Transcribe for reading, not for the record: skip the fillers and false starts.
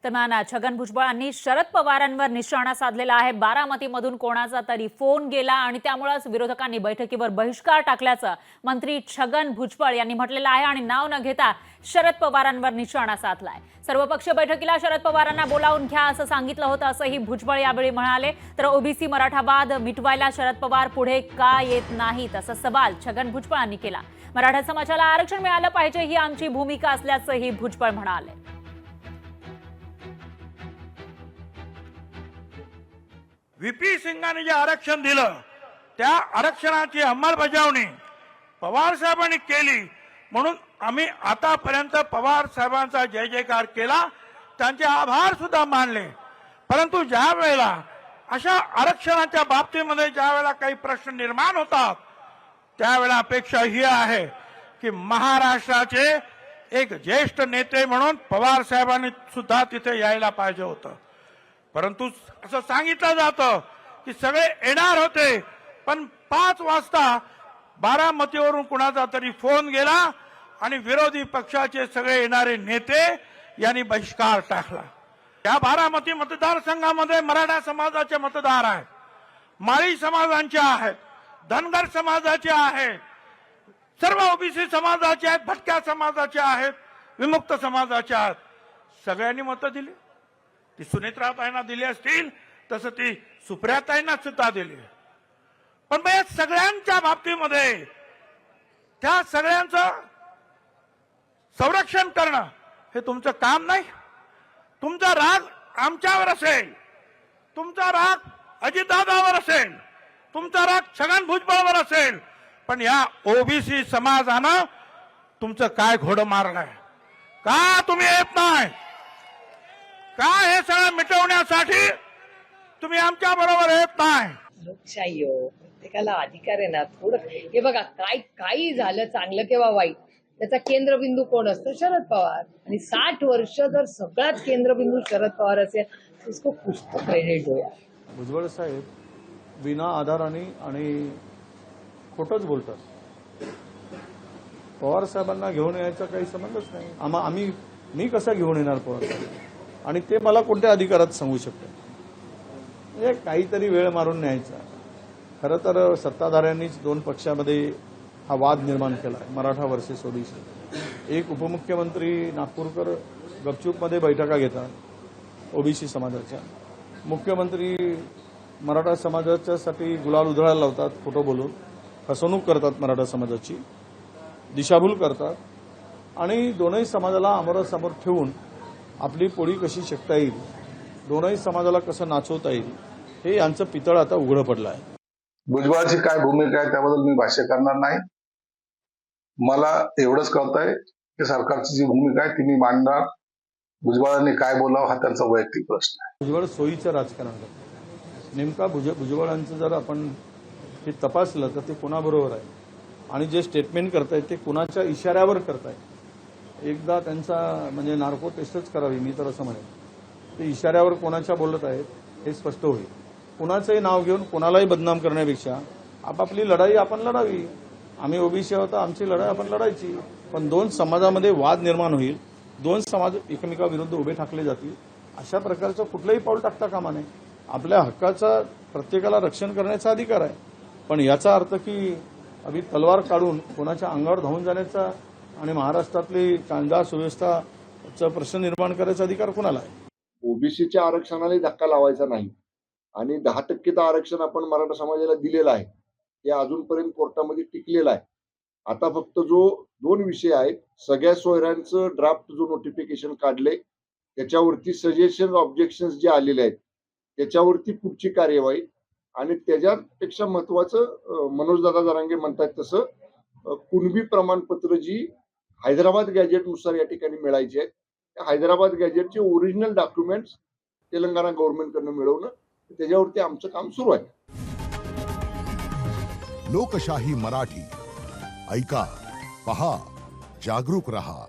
दरम्यान छगन भुजबळांनी शरद पवारांवर निशाणा साधलेला आहे। बारामतीमधून कोणाचा तरी फोन गेला आणि त्यामुळेच विरोधकांनी बैठकीवर बहिष्कार टाकल्याचं मंत्री छगन भुजबळ यांनी म्हटलेलं आहे आणि नाव न घेता शरद पवारांवर निशाणा साधलाय। सर्वपक्षीय बैठकीला शरद पवारांना बोलावून घ्या असं सांगितलं होतं असंही भुजबळ यावेळी म्हणाले। तर ओबीसी मराठा वाद मिटवायला शरद पवार पुढे का येत नाहीत असा सवाल छगन भुजबळांनी केला। मराठा समाजाला आरक्षण मिळालं पाहिजे ही आमची भूमिका असल्याचंही भुजबळ म्हणाले। व्हीपी सिंगांनी जे आरक्षण दिलं त्या आरक्षणाची अंमलबजावणी पवार साहेबांनी केली म्हणून आम्ही आतापर्यंत पवार साहेबांचा जय जयकार केला, त्यांचे आभार सुद्धा मानले। परंतु ज्या वेळेला अशा आरक्षणाच्या बाबतीमध्ये ज्या वेळेला काही प्रश्न निर्माण होतात त्यावेळेला अपेक्षा ही आहे की महाराष्ट्राचे एक ज्येष्ठ नेते म्हणून पवार साहेबांनी सुद्धा तिथे यायला पाहिजे होतं। परंतु असं सांगितलं जातं की सगळे येणार होते, पण 5 वाजता बारामतीवरून कुणाचा तरी फोन गेला आणि विरोधी पक्षाचे सगळे येणारे नेते यांनी बहिष्कार टाकला। या बारामती मतदारसंघामध्ये मराठा समाजाचे मतदार आहेत, माळी समाजांचे आहेत, धनगर समाजाचे आहेत, सर्व ओबीसी समाजाचे आहेत, भटक्या समाजाचे आहेत, विमुक्त समाजाचे आहेत, सगळ्यांनी मतं दिली। ती सुनेत्राताईंना दिली असतील तसं ती सुप्रियाताईंना सुद्धा दिली। पण मग या सगळ्यांच्या बाबतीमध्ये त्या सगळ्यांचं संरक्षण करणं हे तुमचं काम नाही। तुमचा राग आमच्यावर असेल, तुमचा राग अजितदादावर असेल, तुमचा राग छगन भुजबळवर असेल, पण या ओबीसी समाजानं तुमचं काय घोडं मारलंय? का तुम्ही येत नाही? का हे सगळं मिटवण्यासाठी तुम्ही आमच्या बरोबर येत नाही? लोकशाही हो, प्रत्येकाला अधिकार आहे ना। थोडं हे बघा, काही झालं चांगलं किंवा वाईट त्याचा केंद्रबिंदू कोण असतो? शरद पवार। आणि 60 वर्ष जर सगळाच केंद्रबिंदू शरद पवार असेल तर इसको कुछ तो क्रेडिट हो यार। भुजबळ साहेब विना आधाराने आणि खोटंच बोलतात। पवार साहेबांना घेऊन यायचा काही संबंधच नाही। मी कसा घेऊन येणार पवार साहेब? आणि ते मला कोणत्या अधिकारात सांगू शकतात? म्हणजे काहीतरी वेळ मारून न्यायचा। खरं तर सत्ताधाऱ्यांनीच 2 पक्षामध्ये हा वाद निर्माण केला आहे, मराठा वर्सेस ओबीसी। एक उपमुख्यमंत्री नागपूरकर गपचूपमध्ये बैठका घेतात ओबीसी समाजाच्या, मुख्यमंत्री मराठा समाजाच्यासाठी गुलाल उधळायला लावतात, खोटं बोलून फसवणूक करतात, मराठा समाजाची दिशाभूल करतात आणि दोनही समाजाला अमरासमोर ठेवून आपली पोळी कशी शेकता येईल, दोनही समाजाला कसं नाचवता येईल हे यांचं पितळ आता उघडं पडलं आहे। भुजबळाची काय भूमिका आहे त्याबद्दल मी भाष्य करणार नाही। मला एवढंच कळतंय की सरकारची जी भूमिका आहे ती मी मांडणार। भुजबळांनी काय बोलावं हा त्यांचा वैयक्तिक प्रश्न आहे। भुजबळ सोयीचं राजकारण करतात। नेमका भुजबळांचं जर आपण हे तपासलं तर ते कोणाबरोबर आहे आणि जे स्टेटमेंट करतायत ते कोणाच्या इशाऱ्यावर करतायत? एकदा त्यांचा म्हणजे नार्को टेस्टच करावी, मी तर असं म्हणेन। ते इशाऱ्यावर कोणाच्या बोलत आहेत हे स्पष्ट होईल। कुणाचंही नाव घेऊन कोणालाही बदनाम करण्यापेक्षा आपापली लढाई आपण लढावी। आम्ही ओबीसी आहोत, आमची लढाई आपण लढायची, पण 2 समाजामध्ये वाद निर्माण होईल, 2 समाज एकमेकाविरुद्ध उभे ठाकले जातील, अशा प्रकारचं कुठलंही पाऊल टाकता कामा नये। आपल्या हक्काचा प्रत्येकाला रक्षण करण्याचा अधिकार आहे, पण याचा अर्थ की अभि तलवार काढून कोणाच्या अंगावर धावून जाण्याचा आणि महाराष्ट्रातली कायदा सुव्यवस्थाचा प्रश्न निर्माण करायचा अधिकार कोणाला आहे? ओबीसीच्या आरक्षणाला धक्का लावायचा नाही आणि 10% आरक्षण आपण मराठा समाजाला दिलेलं आहे, हे अजूनपर्यंत कोर्टामध्ये टिकलेलं आहे। आता फक्त जो 2 विषय आहेत, सगळ्या सोयऱ्यांचं ड्राफ्ट जो नोटिफिकेशन काढले त्याच्यावरती सजेशन ऑब्जेक्शन्स जे आलेले आहेत त्याच्यावरती पुढची कार्यवाही, आणि त्याच्यापेक्षा महत्वाचं मनोजदादा जरांगे म्हणतात तसं कुणबी प्रमाणपत्र जी हैदराबाद गॅजेटनुसार या ठिकाणी मिळायची आहेत, त्या हैदराबाद गॅजेटचे ओरिजिनल डॉक्युमेंट्स तेलंगणा गव्हर्नमेंटकडनं मिळवणं, त्याच्यावरती आमचं काम सुरू आहे। लोकशाही मराठी ऐका, पहा, जागरूक रहा।